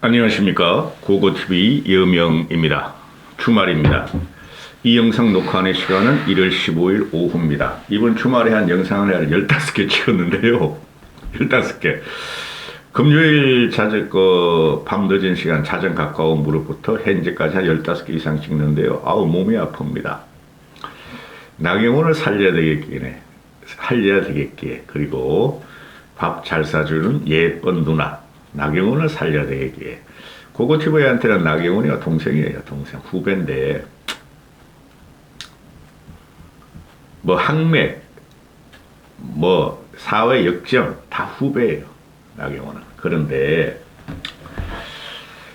안녕하십니까. 고고TV 여명입니다. 주말입니다. 이 영상 녹화하는 시간은 1월 15일 오후입니다. 이번 주말에 한 영상을 한 15개 찍었는데요. 15개. 금요일 밤 늦은 시간 자정 가까운 무렵부터 현재까지 한 15개 이상 찍는데요. 아우, 몸이 아픕니다. 나경원을 살려야 되겠기에, 그리고 밥 잘 사주는 예쁜 누나. 나경원을 살려야 되기에. 고고TV한테는 나경원이가 동생이에요. 동생. 후배인데, 항맥, 사회 역정, 다 후배예요. 나경원은. 그런데,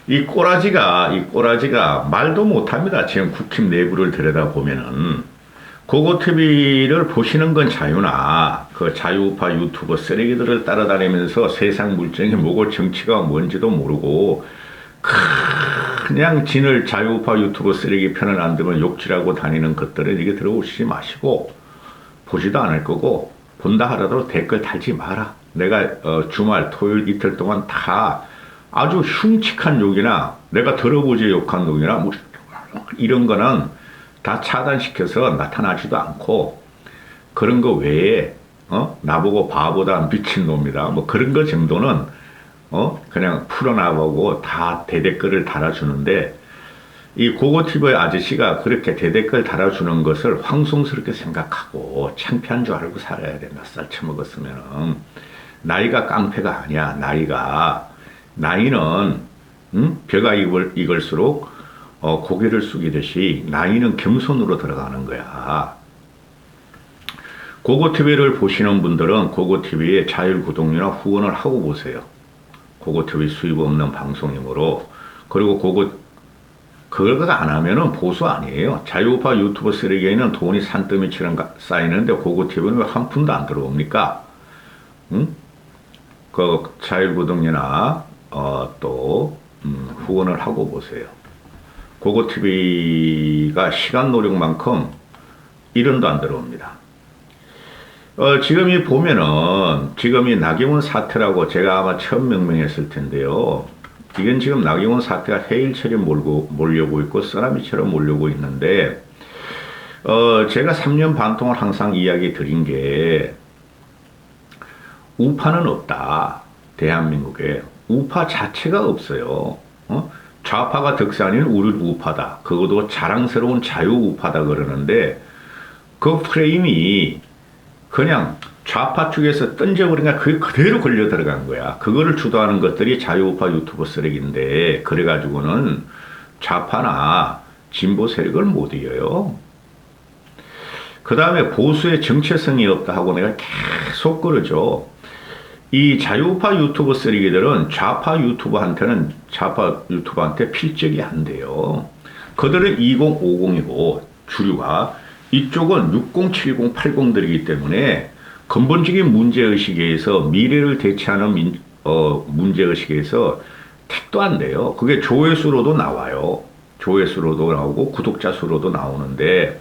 이 꼬라지가 말도 못합니다. 지금 국힘 내부를 들여다보면은. 고고TV를 보시는 건 자유나 그 자유우파 유튜버 쓰레기들을 따라다니면서 세상 물정이 뭐고 정치가 뭔지도 모르고 그냥 진을 자유우파 유튜버 쓰레기 편을 안 들면 욕질하고 다니는 것들은 이게 들어오시지 마시고, 보지도 않을 거고 본다 하더라도 댓글 달지 마라. 내가 주말 토요일 이틀 동안 다 아주 흉측한 욕이나 내가 들어보지 욕한 욕이나 이런 거는 다 차단시켜서 나타나지도 않고, 그런 거 외에 나보고 바보다 미친놈이다 그런 거 정도는 그냥 풀어나보고 다 대댓글을 달아주는데, 이 고고TV 아저씨가 그렇게 대댓글 달아주는 것을 황송스럽게 생각하고 창피한 줄 알고 살아야 돼. 몇 살 처먹었으면은. 나이가 깡패가 아니야. 나이는 벼가 익을수록 고개를 숙이듯이 나이는 겸손으로 들어가는 거야. 고고TV를 보시는 분들은 고고TV에 자율 구독료나 후원을 하고 보세요. 고고TV 수입 없는 방송이므로. 그리고 그걸 안 하면은 보수 아니에요. 자유우파 유튜버 쓰레기에는 돈이 산더미처럼 쌓이는데 고고TV는 왜 한 푼도 안 들어옵니까? 그 자율 구독료나 후원을 하고 보세요. 고고TV가 시간 노력만큼 1원도 안 들어옵니다. 지금 이 나경원 사태라고 제가 아마 처음 명명했을 텐데요. 이건 지금 나경원 사태가 해일처럼 몰려오고 있고 쓰나미처럼 몰려오고 있는데, 제가 3년 반 동안 항상 이야기 드린 게, 우파는 없다. 대한민국에. 우파 자체가 없어요. 좌파가 덕산인 우리 우파다. 그것도 자랑스러운 자유우파다 그러는데, 그 프레임이 그냥 좌파 쪽에서 던져버리니까 그게 그대로 걸려 들어간 거야. 그거를 주도하는 것들이 자유우파 유튜버 쓰레기인데, 그래가지고는 좌파나 진보 세력을 못 이겨요. 그 다음에 보수의 정체성이 없다 하고 내가 계속 그러죠. 이 자유우파 유튜버 쓰레기들은 좌파 유튜버한테 필적이 안 돼요. 그들은 2050이고 주류가, 이쪽은 60, 70, 80들이기 때문에 근본적인 문제의식에서, 미래를 대체하는 문제의식에서 택도 안 돼요. 그게 조회수로도 나와요. 조회수로도 나오고 구독자 수로도 나오는데,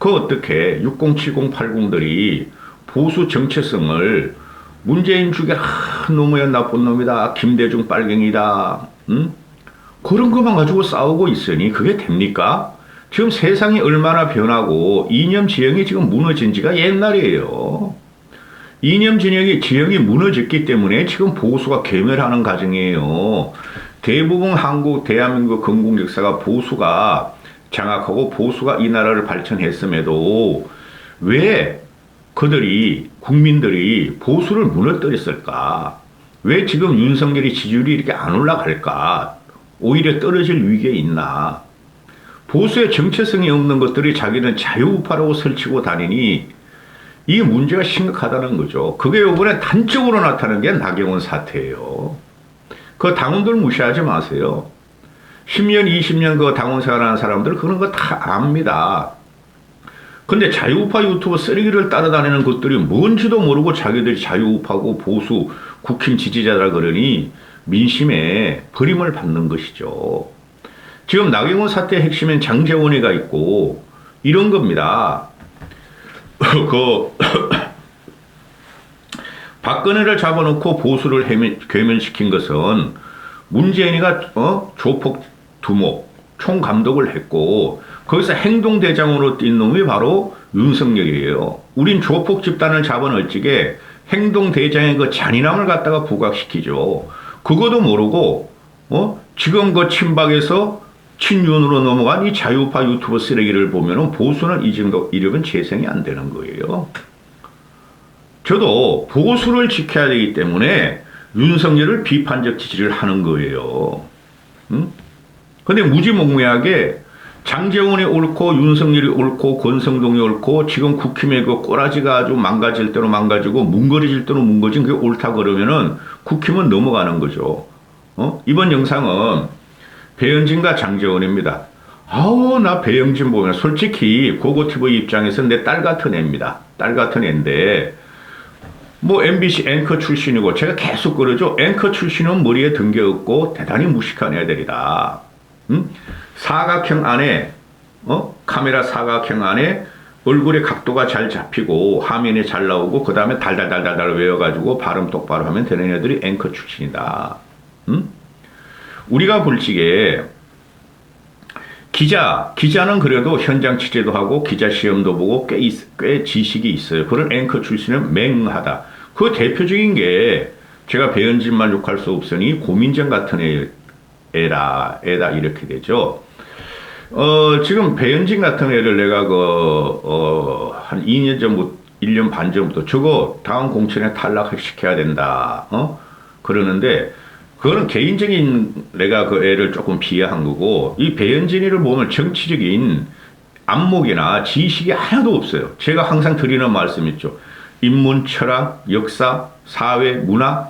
어떻게 60, 70, 80들이 보수 정체성을 문재인 죽여라, 노무현 나쁜 놈이다, 김대중 빨갱이다, 그런 것만 가지고 싸우고 있으니 그게 됩니까? 지금 세상이 얼마나 변하고 이념 지형이 지금 무너진 지가 옛날이에요. 이념 지형이 무너졌기 때문에 지금 보수가 괴멸하는 과정이에요. 대부분 대한민국 건국 역사가 보수가 장악하고 보수가 이 나라를 발전했음에도 왜 국민들이 보수를 무너뜨렸을까? 왜 지금 윤석열이 지지율이 이렇게 안 올라갈까? 오히려 떨어질 위기에 있나? 보수의 정체성이 없는 것들이 자기는 자유우파라고 설치고 다니니 이게 문제가 심각하다는 거죠. 그게 이번에 단적으로 나타난 게 나경원 사태예요. 그 당원들 무시하지 마세요. 10년, 20년 그 당원 생활하는 사람들 그런 거 다 압니다. 근데 자유우파 유튜버 쓰레기를 따라다니는 것들이 뭔지도 모르고 자기들이 자유우파고 보수 국힘 지지자라 그러니 민심에 버림을 받는 것이죠. 지금 나경원 사태의 핵심엔 장제원이가 있고 이런 겁니다. 박근혜를 잡아놓고 보수를 괴멸시킨 것은 문재인이가 조폭 두목 총감독을 했고 거기서 행동대장으로 뛴 놈이 바로 윤석열이에요. 우린 조폭 집단을 잡아넣지게 행동대장의 그 잔인함을 갖다가 부각시키죠. 그것도 모르고 지금 그 친박에서 친윤으로 넘어간 이 자유파 유튜버 쓰레기를 보면은 보수는 이 정도 이력은 재생이 안 되는 거예요. 저도 보수를 지켜야 되기 때문에 윤석열을 비판적 지지를 하는 거예요. 근데 무지몽매하게 장제원이 옳고 윤석열이 옳고 권성동이 옳고 지금 국힘의 그 꼬라지가 아주 망가질 대로 망가지고 뭉거려질 대로 뭉거진 그게 옳다 그러면은 국힘은 넘어가는 거죠. 이번 영상은 배현진과 장제원입니다. 아우 나 배현진 보면 솔직히 고고TV 입장에서 내 딸 같은 애입니다. 딸 같은 애인데 뭐 MBC 앵커 출신이고 제가 계속 그러죠. 앵커 출신은 머리에 든 게 없고 대단히 무식한 애들이다. 사각형 안에 카메라 사각형 안에 얼굴의 각도가 잘 잡히고 화면에 잘 나오고 그 다음에 달달달달달 외워가지고 발음 똑바로 하면 되는 애들이 앵커 출신이다. 우리가 볼 적에 기자는 그래도 현장 취재도 하고 기자 시험도 보고 꽤 지식이 있어요. 그런 앵커 출신은 맹하다. 그 대표적인 게 제가 배현진만 욕할 수 없으니 고민정 같은 애다 이렇게 되죠. 지금 배현진 같은 애를 내가 한 2년 전부터 1년 반 전부터 저거 다음 공천에 탈락시켜야 된다. 그러는데 그거는 개인적인 내가 그 애를 조금 비하한 거고 이 배현진이를 보면 정치적인 안목이나 지식이 하나도 없어요. 제가 항상 드리는 말씀 있죠. 인문, 철학, 역사, 사회, 문화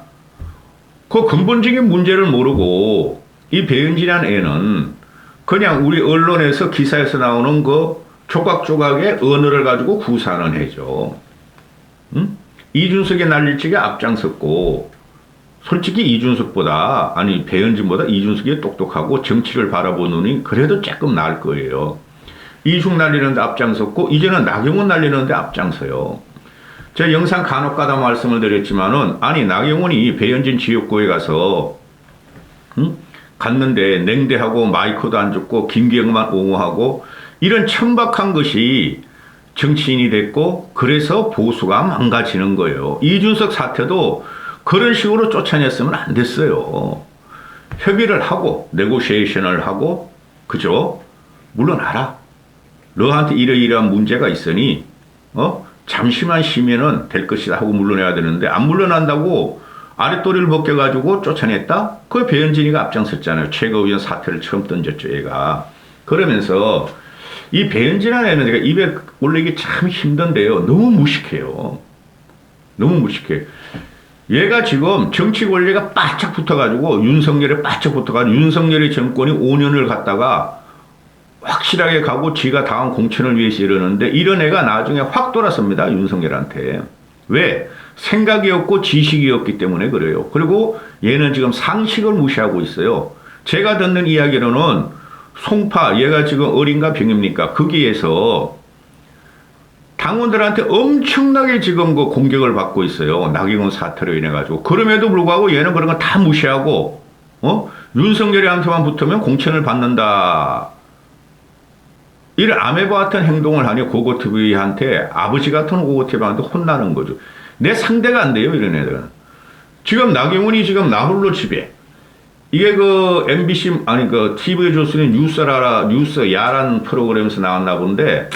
그 근본적인 문제를 모르고 이 배현진이라는 애는 그냥 우리 언론에서 기사에서 나오는 그 조각조각의 언어를 가지고 구사하는 애죠. 이준석의 난리치기 앞장섰고 솔직히 이준석보다 아니 배현진보다 이준석이 똑똑하고 정치를 바라보는 눈이 그래도 조금 나을 거예요. 이중 날리는데 앞장섰고 이제는 나경원 날리는데 앞장서요. 제가 영상 간혹가다 말씀을 드렸지만은 아니 나경원이 배현진 지역구에 가서 갔는데 냉대하고 마이크도 안 줬고 김기영만 옹호하고 이런 천박한 것이 정치인이 됐고 그래서 보수가 망가지는 거예요. 이준석 사태도 그런 식으로 쫓아냈으면 안 됐어요. 협의를 하고 네고시에이션을 하고 그죠? 물러나라. 너한테 이러이러한 문제가 있으니 잠시만 쉬면은 될 것이다 하고 물러나야 되는데 안 물러난다고 아랫도리를 벗겨가지고 쫓아냈다? 그 배현진이가 앞장섰잖아요. 최고위원 사태를 처음 던졌죠, 얘가. 그러면서 이 배현진이라는 애는 제가 입에 올리기 참 힘든데요. 너무 무식해요. 너무 무식해. 얘가 지금 정치 권리가 바짝 붙어가지고 윤석열에 바짝 붙어가지고 윤석열의 정권이 5년을 갔다가 확실하게 가고 지가 다음 공천을 위해서 이러는데 이런 애가 나중에 확 돌아섭니다. 윤석열한테. 왜? 생각이 없고 지식이 없기 때문에 그래요. 그리고 얘는 지금 상식을 무시하고 있어요. 제가 듣는 이야기로는 송파 얘가 지금 어린가 병입니까? 거기에서 당원들한테 엄청나게 지금 그 공격을 받고 있어요. 나경원 사태로 인해 가지고. 그럼에도 불구하고 얘는 그런 거 다 무시하고 윤석열이한테만 붙으면 공천을 받는다. 이런 아메바 같은 행동을 하니 고고TV한테 아버지 같은 고고TV한테 혼나는 거죠. 내 상대가 안 돼요, 이런 애들은. 지금 나경원이 지금 나홀로 집에 이게 그 MBC 아니 그 TV에 줬으니 뉴스 야란 프로그램에서 나왔나 본데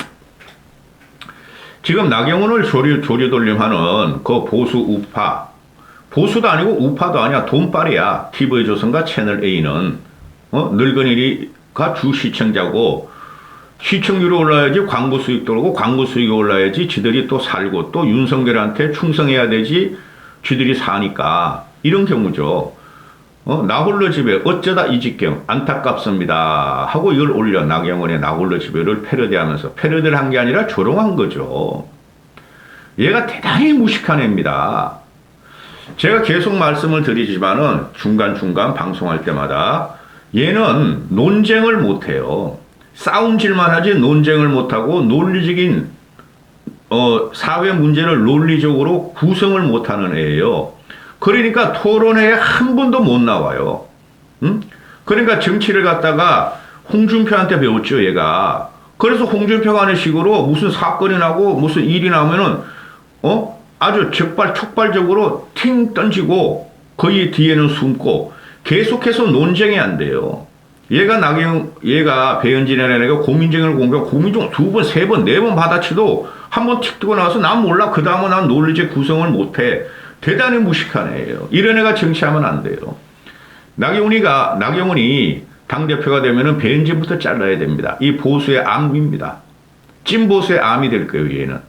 지금 나경원을 조리돌림하는 그 보수 우파 보수도 아니고 우파도 아니야 돈빨이야. TV조선과 채널A는 늙은이가 주 시청자고 시청률이 올라야지 광고 수익도 오르고 광고 수익이 올라야지 지들이 또 살고 또 윤석열한테 충성해야 되지 지들이 사니까 이런 경우죠. 나홀로 집에 어쩌다 이 직경 안타깝습니다 하고 이걸 올려 나경원의 나홀로 집에를 패러디하면서 패러디를 한 게 아니라 조롱한 거죠. 얘가 대단히 무식한 애입니다. 제가 계속 말씀을 드리지만은 중간중간 방송할 때마다 얘는 논쟁을 못해요. 싸움질만 하지 논쟁을 못하고 논리적인 사회 문제를 논리적으로 구성을 못하는 애예요. 그러니까 토론회에 한 번도 못 나와요. 응? 그러니까 정치를 갖다가 홍준표한테 배웠죠, 얘가. 그래서 홍준표가 하는 식으로 무슨 사건이 나고 무슨 일이 나오면은, 아주 촉발적으로 팅 던지고 거의 뒤에는 숨고 계속해서 논쟁이 안 돼요. 얘가 배현진이라는 애가 고민정을 공격, 고민정 두 번, 세 번, 네 번 받아치도 한 번 틱 뜨고 나서 난 몰라. 그 다음은 난 논리적 구성을 못해. 대단히 무식한 애예요. 이런 애가 정치하면 안 돼요. 나경원이 당대표가 되면은 배현진부터 잘라야 됩니다. 이 보수의 암입니다. 찐 보수의 암이 될 거예요, 얘는.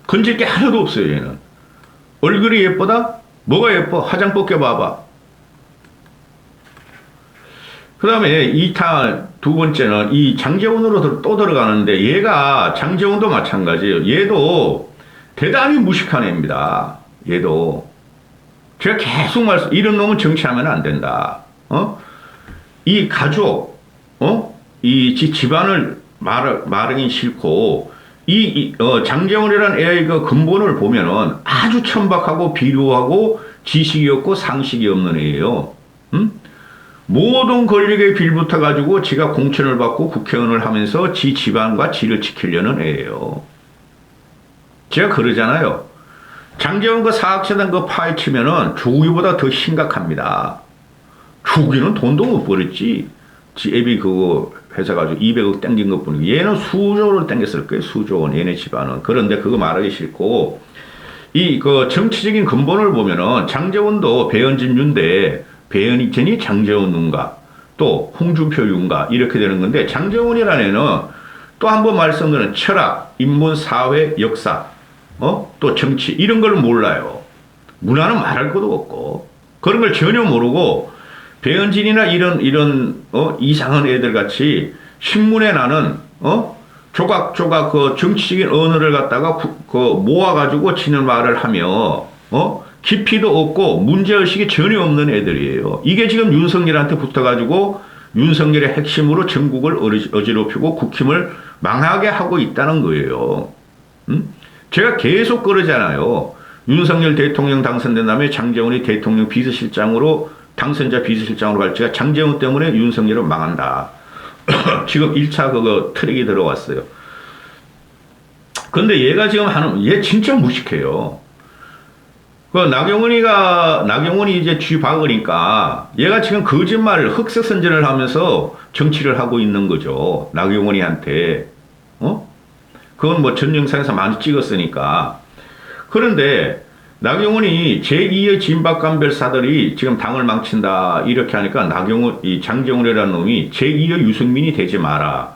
건질 게 하나도 없어요, 얘는. 얼굴이 예쁘다? 뭐가 예뻐? 화장 벗겨봐봐. 그 다음에 두 번째는 이 장제원으로 또 들어가는데 얘가 장제원도 마찬가지예요. 얘도 대단히 무식한 애입니다. 얘도. 제가 계속 이런 놈은 정치하면 안 된다. 이 가족, 이 집안을 말하기 싫고, 장제원이라는 애의 그 근본을 보면은 아주 천박하고 비루하고 지식이 없고 상식이 없는 애예요. 모든 권력에 빌붙어가지고 지가 공천을 받고 국회의원을 하면서 지 집안과 지를 지키려는 애예요. 제가 그러잖아요. 장제원 그 사학재단 그 파헤치면은 조국이보다 더 심각합니다. 조국이는 돈도 못 벌었지. 지 애비 그거 회사 가지고 200억 땡긴 것 뿐이고 얘는 수조를 땡겼을 거예요. 수조 원 얘네 집안은. 그런데 그거 말하기 싫고 그 정치적인 근본을 보면은 장제원도 배현진 윤대 배현진이 장제원 윤가 또 홍준표 윤가 이렇게 되는 건데 장제원이라는 애는 또 한 번 말씀드린 철학, 인문, 사회, 역사 또 정치 이런 걸 몰라요. 문화는 말할 것도 없고 그런 걸 전혀 모르고 배현진이나 이런 이상한 애들 같이 신문에 나는 조각조각 그 정치적인 언어를 갖다가 모아가지고 치는 말을 하며 깊이도 없고 문제의식이 전혀 없는 애들이에요. 이게 지금 윤석열한테 붙어가지고 윤석열의 핵심으로 전국을 어지럽히고 국힘을 망하게 하고 있다는 거예요. 제가 계속 그러잖아요. 윤석열 대통령 당선된 다음에 장제원이 대통령 비서실장으로 당선자 비서실장으로 갈지가 장제원 때문에 윤석열은 망한다. 지금 1차 그거 트랙이 들어왔어요. 근데 얘가 지금 얘 진짜 무식해요. 나경원이 이제 쥐박으니까 얘가 지금 거짓말을 흑색선전을 하면서 정치를 하고 있는 거죠. 나경원이한테. 그건 뭐 전 영상에서 많이 찍었으니까. 그런데 나경원이 제2의 진박감별사들이 지금 당을 망친다 이렇게 하니까 이 장제원이라는 놈이 제2의 유승민이 되지 마라.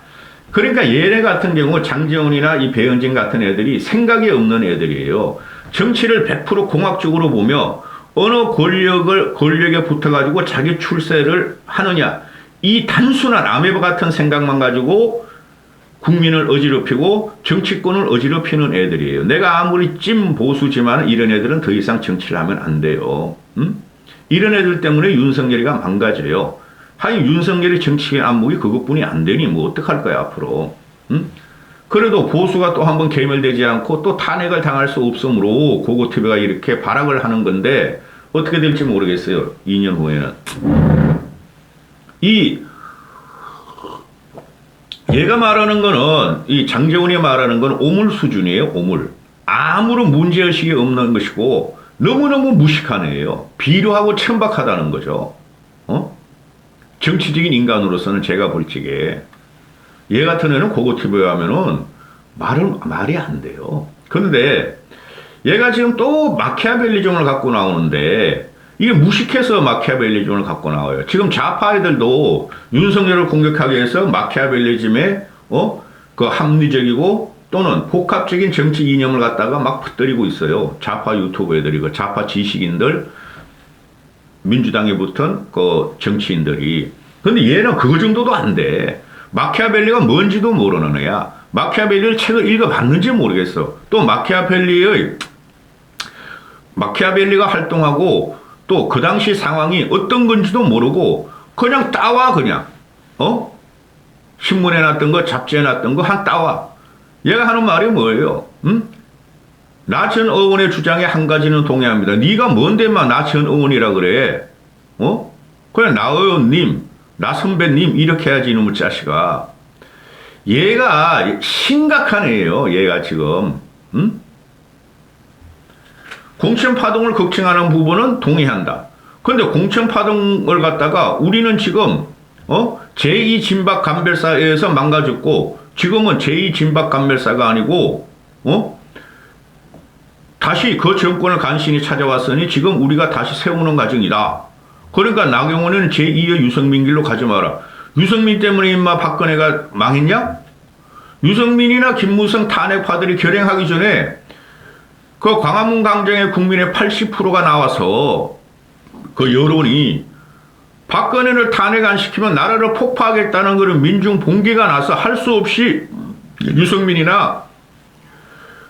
그러니까 얘네 같은 경우 장제원이나 이 배현진 같은 애들이 생각이 없는 애들이에요. 정치를 100% 공학적으로 보며 어느 권력에 붙어가지고 자기 출세를 하느냐. 이 단순한 아메바 같은 생각만 가지고 국민을 어지럽히고 정치권을 어지럽히는 애들이에요. 내가 아무리 찐 보수지만 이런 애들은 더 이상 정치를 하면 안 돼요. 이런 애들 때문에 윤석열이가 망가져요. 하긴 윤석열의 정치의 안목이 그것뿐이 안 되니 뭐 어떡할 거야 앞으로. 그래도 보수가 또 한번 괴멸되지 않고 또 탄핵을 당할 수 없으므로 고고TV가 이렇게 발악을 하는 건데 어떻게 될지 모르겠어요. 2년 후에는. 얘가 말하는 거는 이 장제원이 말하는 건 오물 수준이에요. 오물. 아무런 문제의식이 없는 것이고 너무너무 무식한 애예요. 비료하고 천박하다는 거죠. 정치적인 인간으로서는 제가 볼 적에 얘 같은 애는 고고TV에 하면은 말이 안 돼요. 그런데 얘가 지금 또 마키아벨리즘을 갖고 나오는데 이게 무식해서 마키아벨리즘을 갖고 나와요. 지금 좌파 애들도 윤석열을 공격하기 위해서 마키아벨리즘의 그 합리적이고 또는 복합적인 정치 이념을 갖다가 막 퍼뜨리고 있어요. 좌파 유튜브 애들이 그 좌파 지식인들 민주당에 붙은 그 정치인들이. 근데 얘는 그거 정도도 안 돼. 마키아벨리가 뭔지도 모르는 애야. 마키아벨리를 책을 읽어봤는지 모르겠어. 또 마키아벨리가 활동하고 또 그 당시 상황이 어떤 건지도 모르고 그냥 따와 그냥. 신문에 났던 거 잡지에 났던 거 한 따와. 얘가 하는 말이 뭐예요? 나 전 의원의 주장에 한 가지는 동의합니다. 네가 뭔데 막 나 전 의원이라 그래? 그냥 나 의원님, 나 선배님 이렇게 해야지 이놈의 자식아. 얘가 심각한 애예요. 얘가 지금. 응? 공천 파동을 걱정하는 부분은 동의한다. 그런데 공천 파동을 갖다가 우리는 지금 제2 진박 간별사에서 망가졌고 지금은 제2 진박 간별사가 아니고 다시 그 정권을 간신히 찾아왔으니 지금 우리가 다시 세우는 과정이다. 그러니까 나경원은 제2의 유승민 길로 가지 마라. 유승민 때문에 임마 박근혜가 망했냐? 유승민이나 김무성 탄핵파들이 결행하기 전에 그 광화문 광장에 국민의 80%가 나와서 그 여론이 박근혜를 탄핵 안 시키면 나라를 폭파하겠다는 그런 민중 봉기가 나서 할 수 없이 유승민이나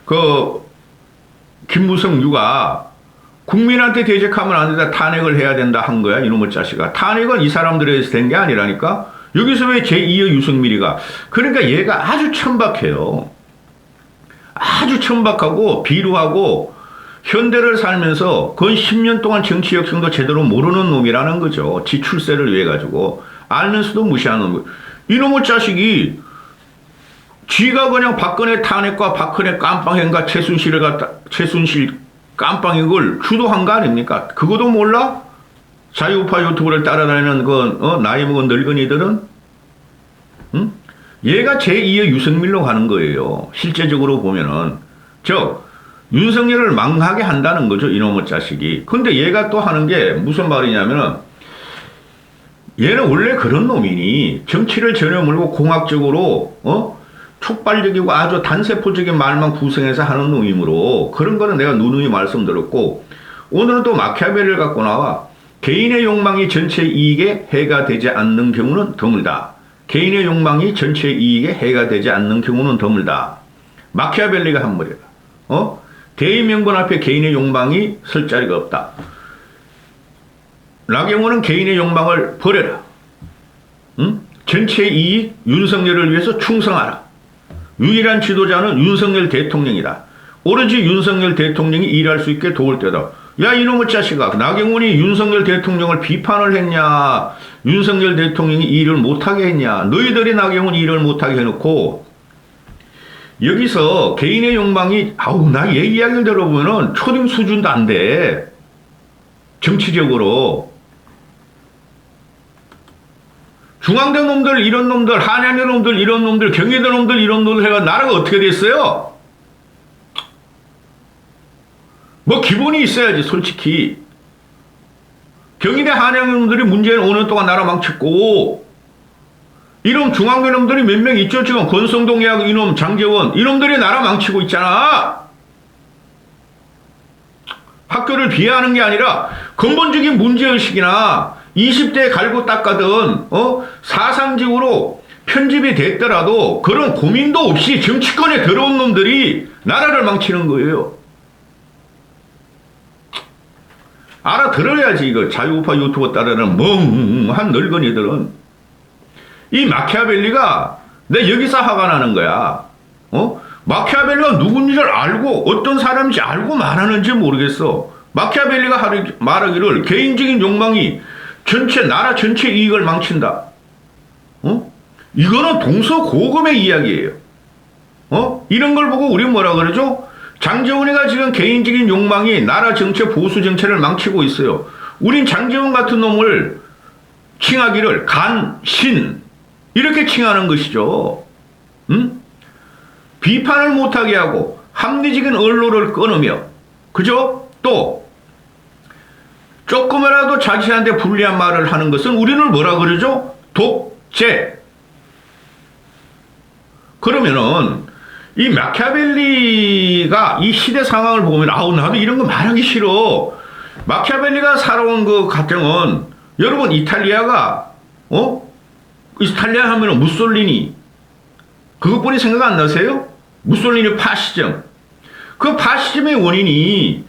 그 김무성 유가 국민한테 대적하면 안 된다. 탄핵을 해야 된다 한 거야. 이놈의 자식아. 탄핵은 이 사람들에서 된 게 아니라니까. 여기서 왜 제2의 유승민이가. 그러니까 얘가 아주 천박해요. 아주 천박하고 비루하고 현대를 살면서 거의 10년 동안 정치 역성도 제대로 모르는 놈이라는 거죠. 지 출세를 위해 가지고 알면서도 무시하는 거. 이놈의 자식이 지가 그냥 박근혜 탄핵과 박근혜 깜빵행과 최순실 깜빵행을 주도한 거 아닙니까? 그것도 몰라? 자유우파 유튜브를 따라다니는 그 나이 먹은 늙은이들은 응? 얘가 제2의 유승민로 가는 거예요. 실제적으로 보면은 즉 윤석열을 망하게 한다는 거죠. 이놈의 자식이. 근데 얘가 또 하는 게 무슨 말이냐면은 얘는 원래 그런 놈이니 정치를 전혀 모르고 공학적으로 촉발적이고 아주 단세포적인 말만 구성해서 하는 놈이므로 그런 거는 내가 누누이 말씀드렸고 오늘은 또 마키아벨리를 갖고 나와 개인의 욕망이 전체 이익에 해가 되지 않는 경우는 드물다. 개인의 욕망이 전체 이익에 해가 되지 않는 경우는 드물다. 마키아벨리가 한 말이다. 대의명분 앞에 개인의 욕망이 설 자리가 없다. 나경원은 개인의 욕망을 버려라. 응? 전체 이익 윤석열을 위해서 충성하라. 유일한 지도자는 윤석열 대통령이다. 오로지 윤석열 대통령이 일할 수 있게 도울 때다. 야 이놈의 자식아. 나경원이 윤석열 대통령을 비판을 했냐. 윤석열 대통령이 일을 못하게 했냐. 너희들이 나경원 일을 못하게 해놓고 여기서 개인의 욕망이 나 얘 이야기를 들어보면은 초딩 수준도 안 돼. 정치적으로. 중앙대 놈들 이런 놈들 한양대 놈들 이런 놈들 경희대 놈들 이런 놈들 해가 나라가 어떻게 됐어요? 뭐 기본이 있어야지 솔직히. 경희대 한양대 놈들이 문재인 5년 동안 나라 망쳤고 이놈 중앙대 놈들이 몇 명 있죠. 지금 권성동이하고 이놈 장재원 이놈들이 나라 망치고 있잖아. 학교를 비하하는 게 아니라 근본적인 문제의식이나 20대에 갈고 닦아든 사상적으로 편집이 됐더라도 그런 고민도 없이 정치권에 들어온 놈들이 나라를 망치는 거예요. 알아들어야지. 이거 자유우파 유튜버 따르는 멍한 늙은이들은. 이 마키아벨리가 내 여기서 화가 나는 거야. 마키아벨리가 누군지를 알고 어떤 사람인지 알고 말하는지 모르겠어. 마키아벨리가 말하기를 개인적인 욕망이 나라 전체 이익을 망친다. 이거는 동서고금의 이야기예요. 이런 걸 보고 우리 뭐라 그러죠? 장재원이가 지금 개인적인 욕망이 나라 정체 보수 정체를 망치고 있어요. 우린 장재원 같은 놈을 칭하기를 간신 이렇게 칭하는 것이죠. 비판을 못하게 하고 합리적인 언론을 끊으며 그죠? 또 조금이라도 자신한테 불리한 말을 하는 것은 우리는 뭐라 그러죠? 독재. 그러면은 이 마키아벨리가 이 시대 상황을 보면 나도 이런 거 말하기 싫어. 마키아벨리가 살아온 그 과정은 여러분 이탈리아가 이탈리아 하면은 무솔리니 그것뿐이 생각 안 나세요? 무솔리니 파시즘. 그 파시즘의 원인이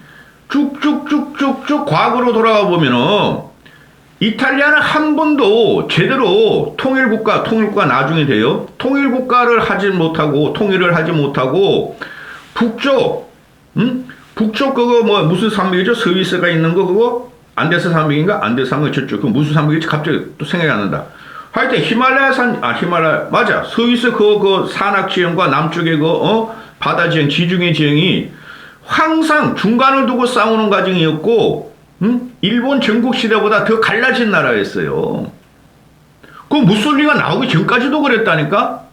쭉쭉쭉쭉쭉 과거로 돌아가 보면은 이탈리아는 한 번도 제대로 통일국가 나중에 돼요. 통일을 하지 못하고 북쪽 그거 무슨 산맥이죠? 스위스가 있는 거 그거 안데스 산맥인가? 안데스 산맥 저쪽 그 무슨 산맥인지 갑자기 또 생각이 안 난다. 하여튼 히말라야 맞아. 스위스 그 산악 지형과 남쪽의 바다 지형, 지중해 지형이 항상 중간을 두고 싸우는 과정이었고, 일본 전국 시대보다 더 갈라진 나라였어요. 그 무솔리가 나오기 전까지도 그랬다니까?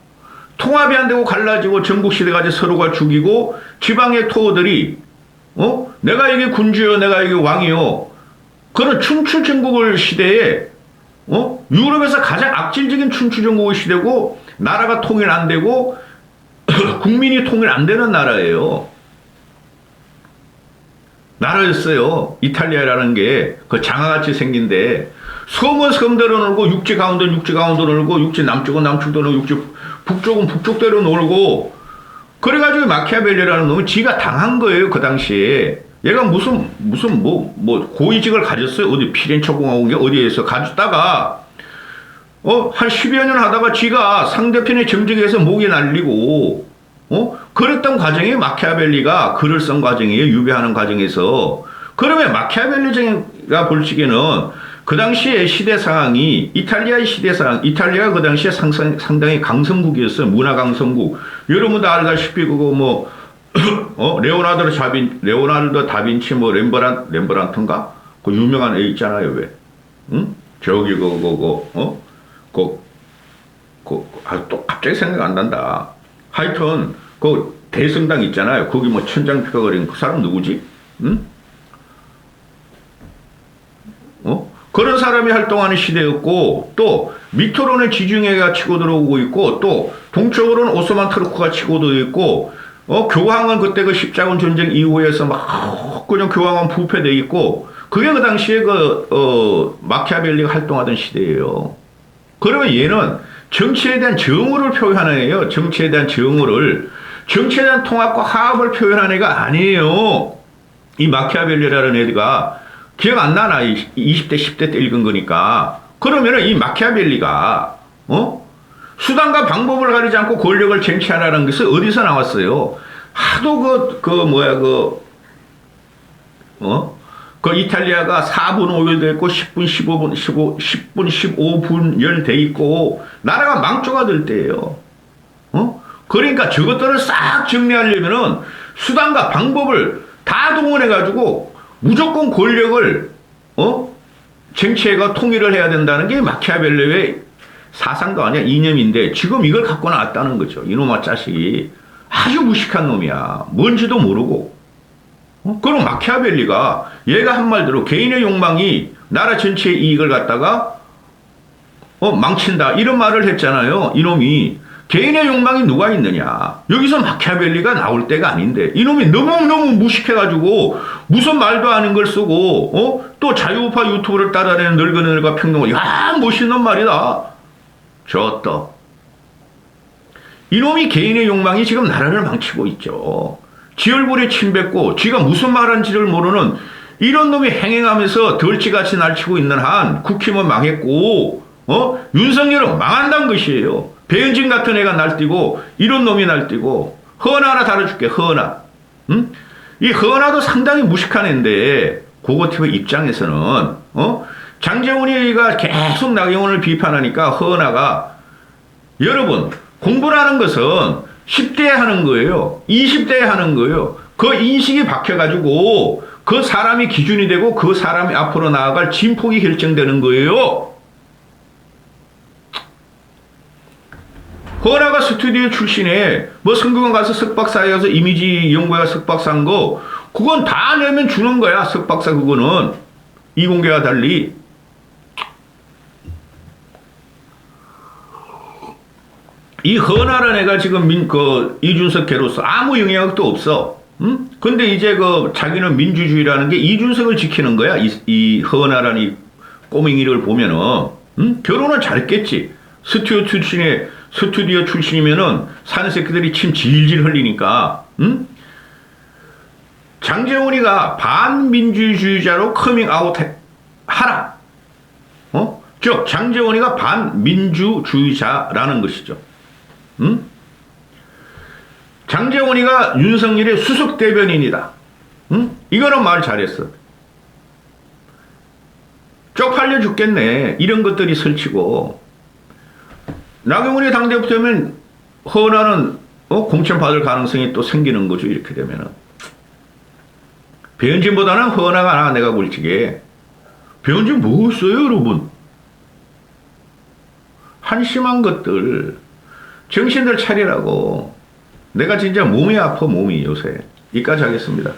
통합이 안 되고 갈라지고 전국 시대까지 서로가 죽이고 지방의 토호들이 내가 이게 군주요, 내가 이게 왕이요. 그런 춘추 전국을 시대에 유럽에서 가장 악질적인 춘추 전국의 시대고 나라가 통일 안 되고 국민이 통일 안 되는 나라예요. 나라였어요. 이탈리아라는 게 그 장아같이 생긴데 섬은 섬대로 놀고 육지 가운데는 육지 가운데 놀고 육지 남쪽은 남쪽대로 놀고 육지 북쪽은 북쪽대로 놀고 그래가지고 마키아벨리라는 놈은 지가 당한 거예요. 그 당시에 얘가 무슨 고위직을 가졌어요. 어디 피렌체 공화국에 어디에서 가졌다가 한 10여 년 하다가 지가 상대편의 정적에서 목이 날리고 그랬던 과정에 마키아벨리가 글을 쓴 과정이에요. 유배하는 과정에서. 그러면 마키아벨리가 볼 적에는 그 당시의 시대 상황이 이탈리아의 시대 상황, 이탈리아가 그 당시에 상당히 강성국이었어요. 문화 강성국. 여러분도 알다시피 그거 레오나르도 다빈치 렘브란트인가? 그 유명한 애 있잖아요. 왜? 응? 저기 또 갑자기 생각 안 난다. 하여튼 그 대성당 있잖아요. 거기 천장피가 그린 그 사람 누구지? 응? 그런 사람이 활동하는 시대였고 또 밑으로는 지중해가 치고 들어오고 있고 또 동쪽으로는 오스만 터르크가 치고 들어오고 있고 교황은 그때 그 십자군 전쟁 이후에서 막 그냥 교황은 부패돼 있고 그게 그 당시에 마키아벨리가 활동하던 시대예요. 그러면 얘는 정치에 대한 정오를 표현하는 애예요. 정치에 대한 정오를. 정치에 대한 통합과 화합을 표현하는 애가 아니에요. 이 마키아벨리라는 애가 기억 안 나나? 20대, 10대 때 읽은 거니까. 그러면은 이 마키아벨리가, 수단과 방법을 가리지 않고 권력을 쟁취하라는 것은 어디서 나왔어요? 하도 그 이탈리아가 4분 5일 돼 있고 10분 15분 돼 있고 나라가 망조가 될 때예요. 그러니까 저것들을 싹 정리하려면은 수단과 방법을 다 동원해가지고 무조건 권력을 쟁취해가 통일을 해야 된다는 게 마키아벨리의 사상도 아니야 이념인데 지금 이걸 갖고 나왔다는 거죠. 이놈아 자식이 아주 무식한 놈이야. 뭔지도 모르고. 그럼 마키아벨리가 얘가 한 말대로 개인의 욕망이 나라 전체의 이익을 갖다가 망친다 이런 말을 했잖아요. 이놈이 개인의 욕망이 누가 있느냐. 여기서 마키아벨리가 나올 때가 아닌데 이놈이 너무너무 무식해가지고 무슨 말도 아닌 걸 쓰고 또 자유우파 유튜브를 따라내는 늙은애들과 평론을 야 멋있는 말이다. 좋다. 이놈이 개인의 욕망이 지금 나라를 망치고 있죠. 지 얼굴에 침 뱉고 지가 무슨 말한지를 모르는 이런 놈이 행행하면서 덜치같이 날치고 있는 한 국힘은 망했고 윤석열은 망한다는 것이에요. 배현진 같은 애가 날뛰고 이런 놈이 날뛰고 허나 하나 다뤄줄게. 허나. 응? 이 허나도 상당히 무식한 애인데 고고TV 입장에서는 장재훈이가 계속 나경원을 비판하니까 허나가 여러분 공부라는 것은 10대에 하는 거예요. 20대에 하는 거예요. 그 인식이 박혀가지고 그 사람이 기준이 되고 그 사람이 앞으로 나아갈 진폭이 결정되는 거예요. 허나가 스튜디오 출신에 성균관 가서 석박사에 가서 이미지 연구회가 석박사한 거 그건 다 내면 주는 거야. 석박사 그거는 이공계와 달리. 이 허나라는 애가 지금 이준석 개로서 아무 영향력도 없어. 응? 근데 이제 자기는 민주주의라는 게 이준석을 지키는 거야. 이 허나라는 이 꼬맹이를 보면은. 응? 결혼은 잘했겠지. 스튜디오 출신이면은 사는 새끼들이 침 질질 흘리니까. 응? 장재훈이가 반민주주의자로 커밍아웃 하라. 즉 장재훈이가 반민주주의자라는 것이죠. 응? 장재훈이가 윤석열의 수석 대변인이다. 응? 이거는 말 잘했어. 쪽팔려 죽겠네. 이런 것들이 설치고 나경원이 당대표되면 허은하는 공천 받을 가능성이 또 생기는 거죠. 이렇게 되면은 배현진보다는 허은하가 나 내가 볼지게. 배현진 뭐 했어요, 여러분? 한심한 것들 정신들 차리라고. 내가 진짜 몸이 아파 몸이 요새. 이까지 하겠습니다.